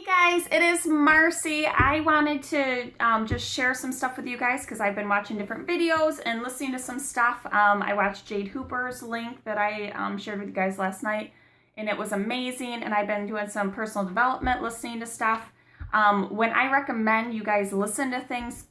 Guys, it is Marcy. I wanted to just share some stuff with you guys because I've been watching different videos and listening to some stuff. I watched Jade Hooper's link that I shared with you guys last night, and it was amazing. And I've been doing some personal development, listening to stuff. When I recommend you guys listen to things,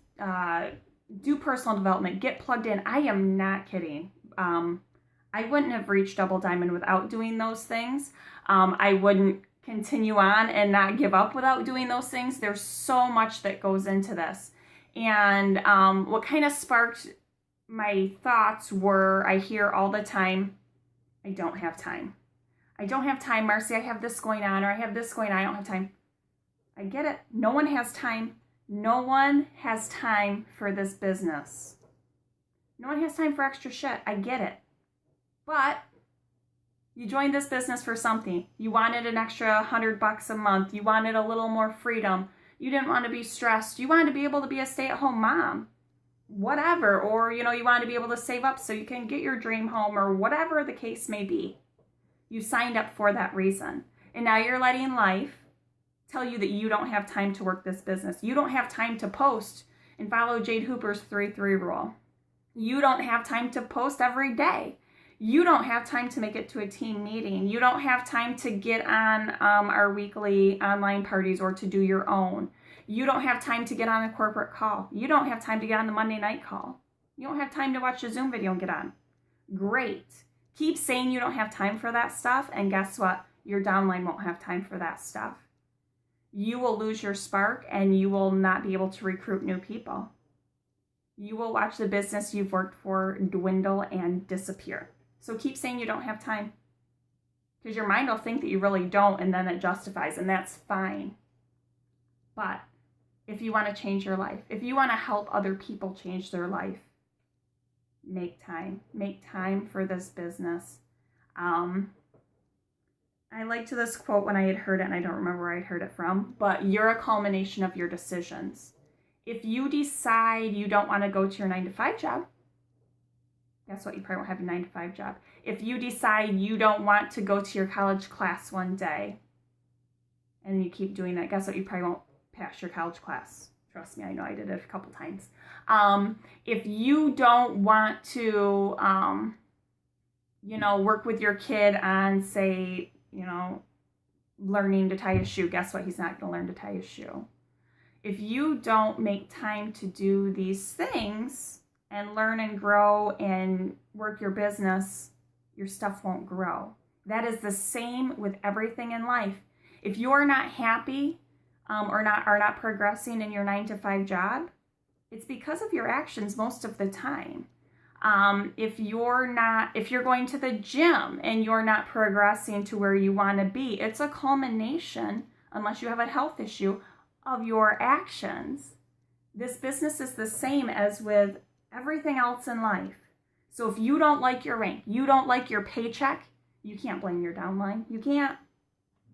do personal development, get plugged in, I am not kidding. I wouldn't have reached Double Diamond without doing those things. I wouldn't continue on and not give up without doing those things. There's so much that goes into this. And what kind of sparked my thoughts were, I hear all the time, I don't have time. I don't have time, Marcy. I have this going on, or I have this going on. I don't have time. I get it. No one has time. No one has time for this business. No one has time for extra shit. I get it. But you joined this business for something. You wanted an extra $100 a month. You wanted a little more freedom. You didn't want to be stressed. You wanted to be able to be a stay-at-home mom. Whatever. Or, you wanted to be able to save up so you can get your dream home, or whatever the case may be. You signed up for that reason. And now you're letting life tell you that you don't have time to work this business. You don't have time to post and follow Jade Hooper's 3-3 rule. You don't have time to post every day. You don't have time to make it to a team meeting. You don't have time to get on our weekly online parties or to do your own. You don't have time to get on a corporate call. You don't have time to get on the Monday night call. You don't have time to watch a Zoom video and get on. Great. Keep saying you don't have time for that stuff, and guess what? Your downline won't have time for that stuff. You will lose your spark, and you will not be able to recruit new people. You will watch the business you've worked for dwindle and disappear. So keep saying you don't have time, because your mind will think that you really don't, and then it justifies, and that's fine. But if you want to change your life, if you want to help other people change their life, make time. Make time for this business. I liked this quote when I had heard it, and I don't remember where I heard it from, but you're a culmination of your decisions. If you decide you don't want to go to your 9-to-5 job, guess what? You probably won't have a 9-to-5 job. If you decide you don't want to go to your college class one day, and you keep doing that, guess what? You probably won't pass your college class. Trust me, I know I did it a couple times. If you don't want to, work with your kid on, say, learning to tie a shoe, guess what? He's not going to learn to tie a shoe. If you don't make time to do these things and learn and grow and work your business, your stuff won't grow. That is the same with everything in life. If you're not happy or are not progressing in your 9-to-5 job, it's because of your actions most of the time. If you're going to the gym and you're not progressing to where you want to be, it's a culmination, unless you have a health issue, of your actions. This business is the same as with everything else in life. So if you don't like your rank, you don't like your paycheck, you can't blame your downline. You can't.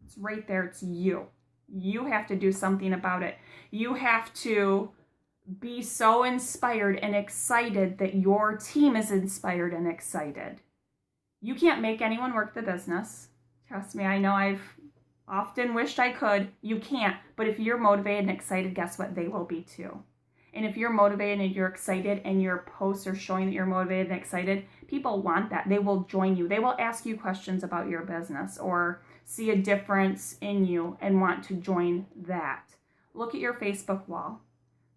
It's right there. It's you. You have to do something about it. You have to be so inspired and excited that your team is inspired and excited. You can't make anyone work the business. Trust me, I know I've often wished I could. You can't. But if you're motivated and excited, guess what? They will be too. And if you're motivated and you're excited and your posts are showing that you're motivated and excited, people want that. They will join you. They will ask you questions about your business or see a difference in you and want to join that. Look at your Facebook wall.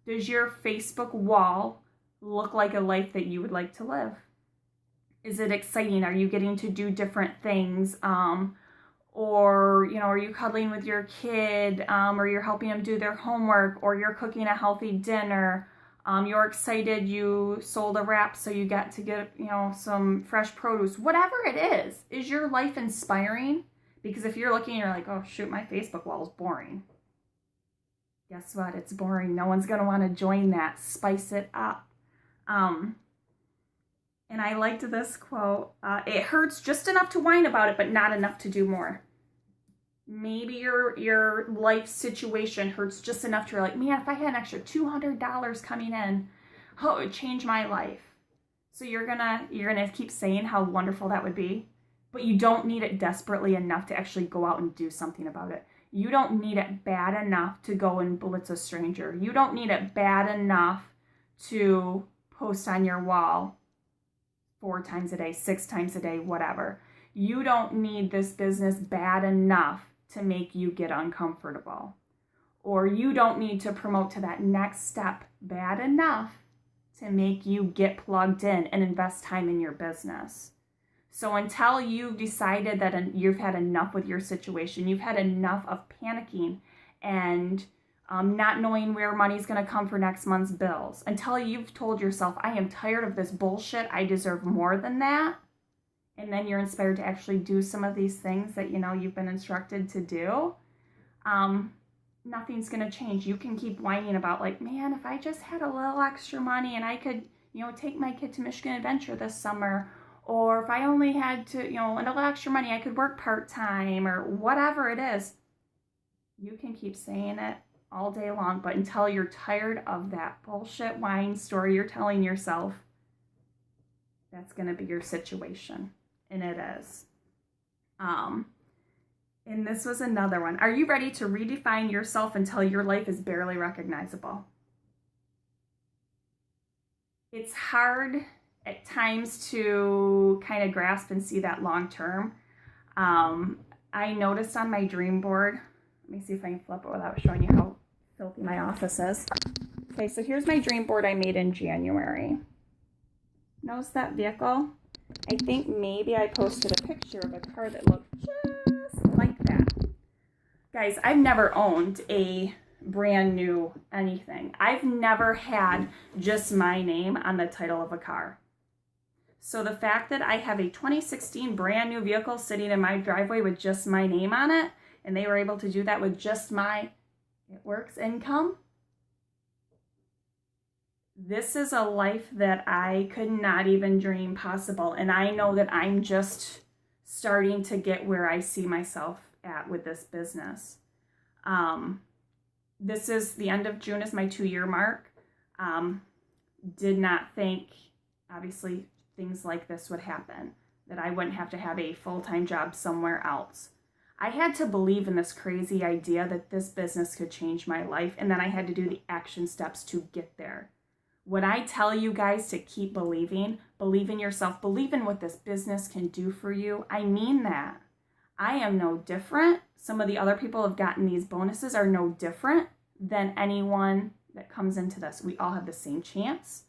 Does your Facebook wall look like a life that you would like to live? Is it exciting? Are you getting to do different things? Or, are you cuddling with your kid, or you're helping them do their homework, or you're cooking a healthy dinner, you're excited you sold a wrap so you get to get, some fresh produce. Whatever it is your life inspiring? Because if you're looking and you're like, oh shoot, my Facebook wall is boring. Guess what? It's boring. No one's going to want to join that. Spice it up. And I liked this quote. It hurts just enough to whine about it, but not enough to do more. Maybe your life situation hurts just enough to, like, man, if I had an extra $200 coming in, it would change my life. So you're gonna keep saying how wonderful that would be, but you don't need it desperately enough to actually go out and do something about it. You don't need it bad enough to go and blitz a stranger. You don't need it bad enough to post on your wall 4 times a day, 6 times a day, whatever. You don't need this business bad enough to make you get uncomfortable. Or you don't need to promote to that next step bad enough to make you get plugged in and invest time in your business. So until you've decided that you've had enough with your situation, you've had enough of panicking and not knowing where money's going to come for next month's bills, until you've told yourself, I am tired of this bullshit, I deserve more than that, and then you're inspired to actually do some of these things that you've been instructed to do, nothing's going to change. You can keep whining about like, man, if I just had a little extra money and I could, take my kid to Michigan Adventure this summer, or if I only had to, a little extra money, I could work part-time or whatever it is. You can keep saying it all day long, but until you're tired of that bullshit whine story you're telling yourself, that's going to be your situation. And it is. And this was another one. Are you ready to redefine yourself until your life is barely recognizable? It's hard at times to kind of grasp and see that long term. I noticed on my dream board, let me see if I can flip it without showing you how filthy my office is. Okay, so here's my dream board I made in January. Notice that vehicle? I think maybe I posted a picture of a car that looked just like that. Guys, I've never owned a brand new anything. I've never had just my name on the title of a car. So the fact that I have a 2016 brand new vehicle sitting in my driveway with just my name on it, and they were able to do that with just my It Works income, this is a life that I could not even dream possible. And I know that I'm just starting to get where I see myself at with this business. This is the end of June is my 2-year mark. Did not think, obviously, things like this would happen, that I wouldn't have to have a full-time job somewhere else. I had to believe in this crazy idea that this business could change my life, and then I had to do the action steps to get there. When I tell you guys to keep believing, believe in yourself, believe in what this business can do for you, I mean that. I am no different. Some of the other people who have gotten these bonuses are no different than anyone that comes into this. We all have the same chance.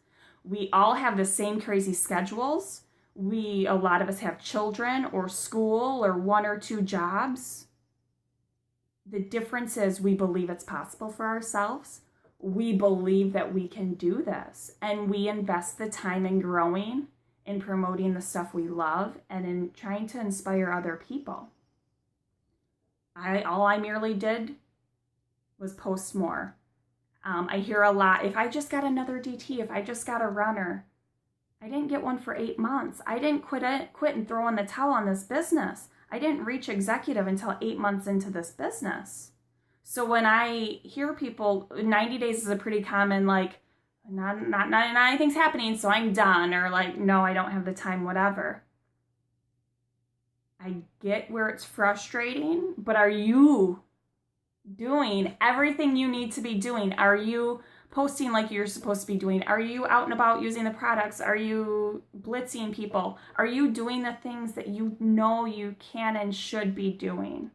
We all have the same crazy schedules. A lot of us have children or school or 1 or 2 jobs. The difference is we believe it's possible for ourselves. We believe that we can do this, and we invest the time in growing, in promoting the stuff we love, and in trying to inspire other people. All I merely did was post more. I hear a lot, if I just got another DT, if I just got a runner. I didn't get one for 8 months. I didn't quit and throw in the towel on this business. I didn't reach executive until 8 months into this business. So when I hear people, 90 days is a pretty common, like, not anything's happening, so I'm done, or like, no, I don't have the time, whatever. I get where it's frustrating, but are you doing everything you need to be doing? Are you posting like you're supposed to be doing? Are you out and about using the products? Are you blitzing people? Are you doing the things that you know you can and should be doing?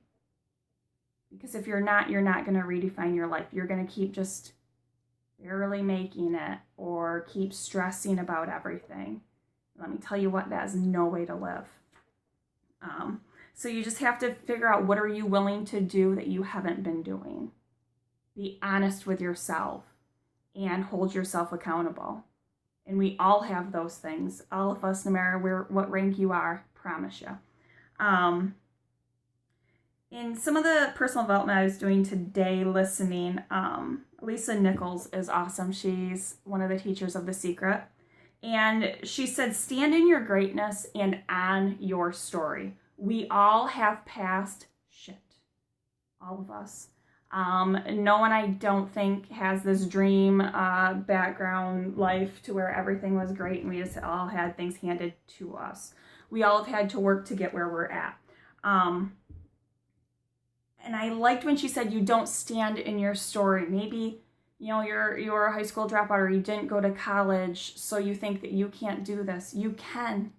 Because if you're not going to redefine your life. You're going to keep just barely making it or keep stressing about everything. Let me tell you what, that is no way to live. So you just have to figure out, what are you willing to do that you haven't been doing? Be honest with yourself and hold yourself accountable. And we all have those things. All of us, no matter what rank you are, promise you. In some of the personal development I was doing today, listening, Lisa Nichols is awesome. She's one of the teachers of The Secret. And she said, stand in your greatness and on your story. We all have past shit. All of us. No one, I don't think, has this dream background life to where everything was great and we just all had things handed to us. We all have had to work to get where we're at. And I liked when she said you don't stand in your story. Maybe, you know, you're a high school dropout or you didn't go to college, so you think that you can't do this. You can.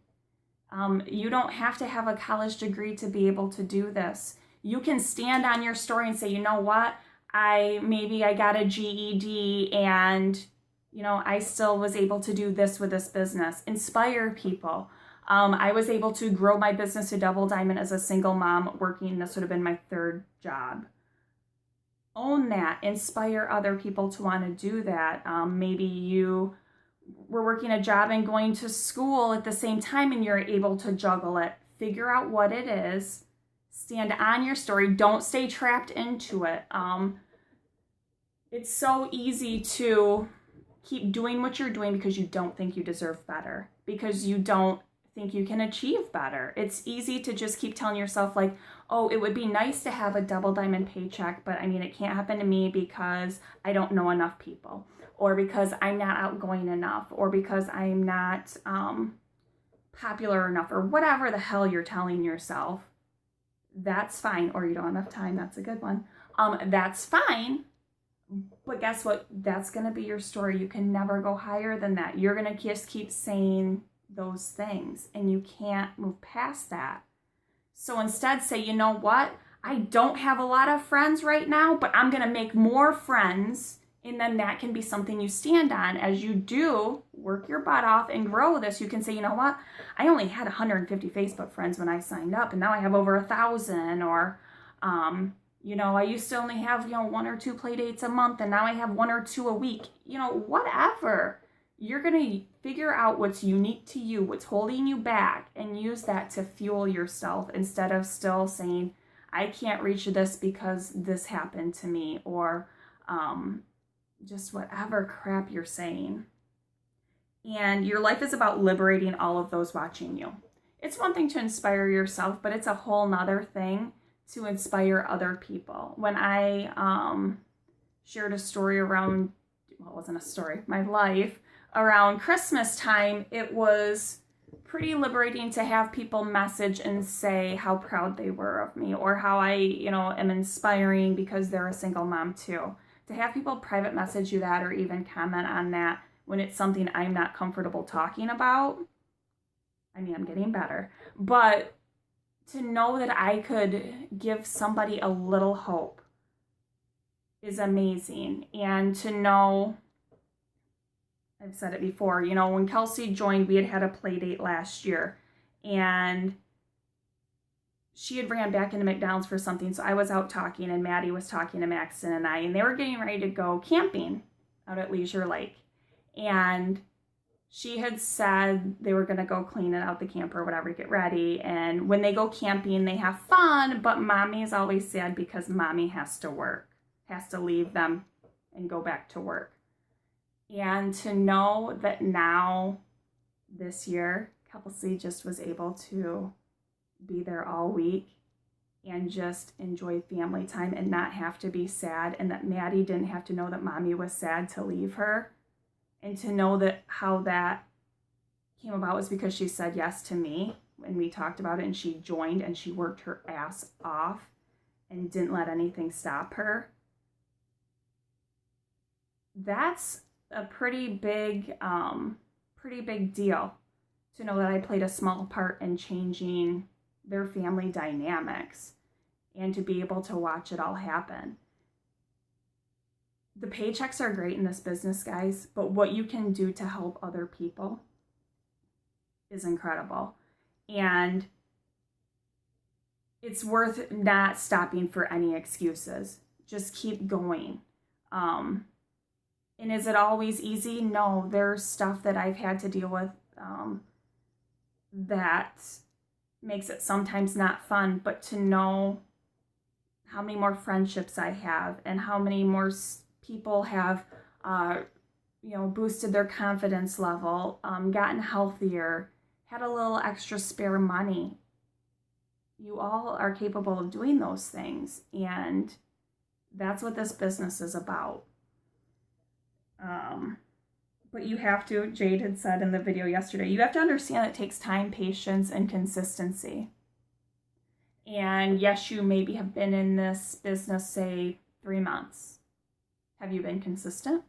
You don't have to have a college degree to be able to do this. You can stand on your story and say, you know what, maybe I got a GED and, you know, I still was able to do this with this business. Inspire people. I was able to grow my business to Double Diamond as a single mom working. This would have been my third job. Own that. Inspire other people to want to do that. Maybe you were working a job and going to school at the same time and you're able to juggle it. Figure out what it is. Stand on your story. Don't stay trapped into it. It's so easy to keep doing what you're doing because you don't think you deserve better, because you don't think you can achieve better. It's easy to just keep telling yourself like, oh, it would be nice to have a Double Diamond paycheck, but I mean, it can't happen to me because I don't know enough people, or because I'm not outgoing enough, or because I'm not popular enough, or whatever the hell you're telling yourself. That's fine. Or you don't have enough time. That's a good one. That's fine. But guess what? That's going to be your story. You can never go higher than that. You're going to just keep saying those things and you can't move past that. So instead say, you know what? I don't have a lot of friends right now, but I'm going to make more friends. And then that can be something you stand on as you do work your butt off and grow this. You can say, you know what? I only had 150 Facebook friends when I signed up and now I have over 1,000. Or, you know, I used to only have, 1 or 2 play dates a month and now I have 1 or 2 a week. Whatever. You're going to figure out what's unique to you, what's holding you back, and use that to fuel yourself instead of still saying, I can't reach this because this happened to me, or just whatever crap you're saying. And your life is about liberating all of those watching you. It's one thing to inspire yourself, but it's a whole nother thing to inspire other people. When I shared a story around, well, it wasn't a story, my life, around Christmas time, it was pretty liberating to have people message and say how proud they were of me, or how I, am inspiring because they're a single mom too. To have people private message you that, or even comment on that when it's something I'm not comfortable talking about. I mean, I'm getting better, but to know that I could give somebody a little hope is amazing. And to know, I've said it before, when Kelsey joined, we had a play date last year, and she had ran back into McDonald's for something, so I was out talking, and Maddie was talking to Maxton and I, and they were getting ready to go camping out at Leisure Lake. And she had said they were going to go clean it out the camper or whatever to get ready. And when they go camping, they have fun, but mommy is always sad because mommy has to work, has to leave them and go back to work. And to know that now, this year, Kelsey just was able to be there all week and just enjoy family time and not have to be sad, and that Maddie didn't have to know that mommy was sad to leave her. And to know that how that came about was because she said yes to me when we talked about it, and she joined and she worked her ass off and didn't let anything stop her. That's a pretty big deal to know that I played a small part in changing their family dynamics and to be able to watch it all happen. The paychecks are great in this business, guys, but what you can do to help other people is incredible. And it's worth not stopping for any excuses. Just keep going. And is it always easy? No, there's stuff that I've had to deal with that makes it sometimes not fun, but to know how many more friendships I have and how many more people have, boosted their confidence level, gotten healthier, had a little extra spare money. You all are capable of doing those things, and that's what this business is about. But you have to, Jade had said in the video yesterday, you have to understand it takes time, patience, and consistency. And yes, you maybe have been in this business, say, 3 months. Have you been consistent?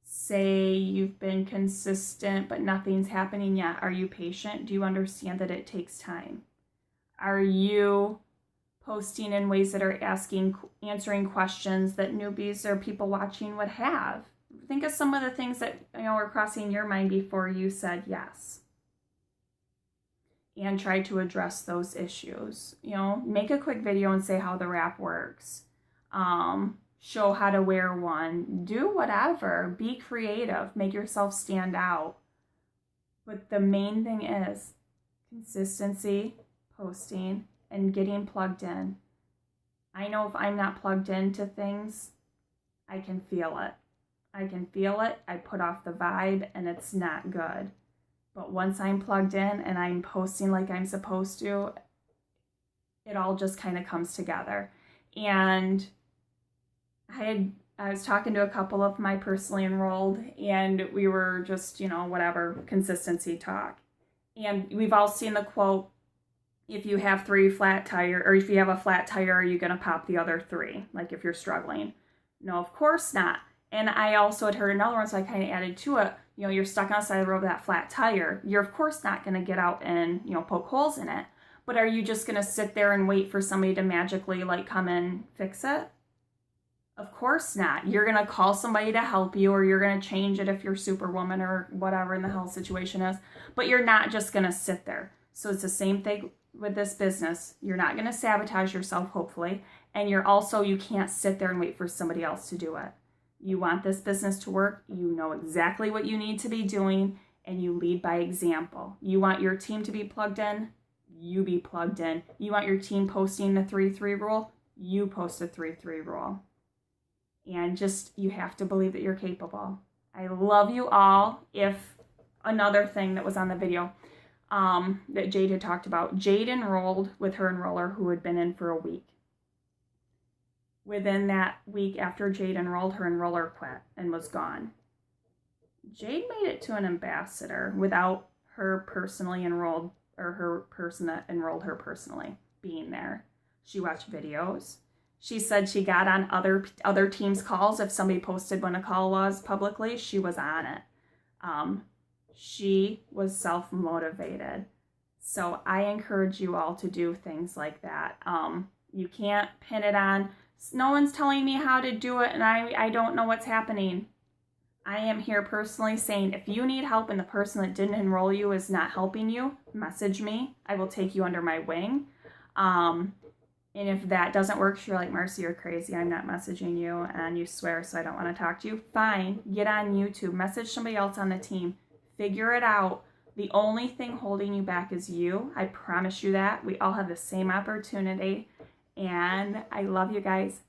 Say you've been consistent, but nothing's happening yet. Are you patient? Do you understand that it takes time? Are you posting in ways that are answering questions that newbies or people watching would have? Think of some of the things that were crossing your mind before you said yes. And try to address those issues. Make a quick video and say how the wrap works. Show how to wear one. Do whatever. Be creative. Make yourself stand out. But the main thing is consistency, posting, and getting plugged in. I know if I'm not plugged into things, I can feel it. I put off the vibe and it's not good. But once I'm plugged in and I'm posting like I'm supposed to, it all just kind of comes together. And I was talking to a couple of my personally enrolled, and we were just, whatever, consistency talk. And we've all seen the quote, if you have 3 flat tire, or if you have a flat tire, are you going to pop the other 3? Like if you're struggling. No, of course not. And I also had heard another one, so I kind of added to it. You're stuck on the side of the road with that flat tire. You're of course not going to get out and, poke holes in it. But are you just going to sit there and wait for somebody to magically come and fix it? Of course not. You're going to call somebody to help you, or you're going to change it if you're Superwoman or whatever in the hell situation is. But you're not just going to sit there. So it's the same thing with this business. You're not going to sabotage yourself, hopefully. And you can't sit there and wait for somebody else to do it. You want this business to work. You know exactly what you need to be doing, and you lead by example. You want your team to be plugged in. You be plugged in. You want your team posting the 3-3 rule. You post the 3-3 rule. And you have to believe that you're capable. I love you all. If another thing that was on the video that Jade had talked about, Jade enrolled with her enroller who had been in for a week. Within that week after Jade enrolled, her enroller quit and was gone. Jade made it to an ambassador without her personally enrolled, or her person that enrolled her personally being there. She watched videos. She said she got on other teams' calls. If somebody posted when a call was publicly, she was on it. She was self-motivated. So I encourage you all to do things like that. You can't pin it on, no one's telling me how to do it and I don't know what's happening. I am here personally saying if you need help and the person that didn't enroll you is not helping you, message me. I will take you under my wing. And if that doesn't work, you're like, Marcy, you're crazy. I'm not messaging you and you swear, so I don't want to talk to you. Fine. Get on YouTube. Message somebody else on the team. Figure it out. The only thing holding you back is you. I promise you that. We all have the same opportunity. And I love you guys.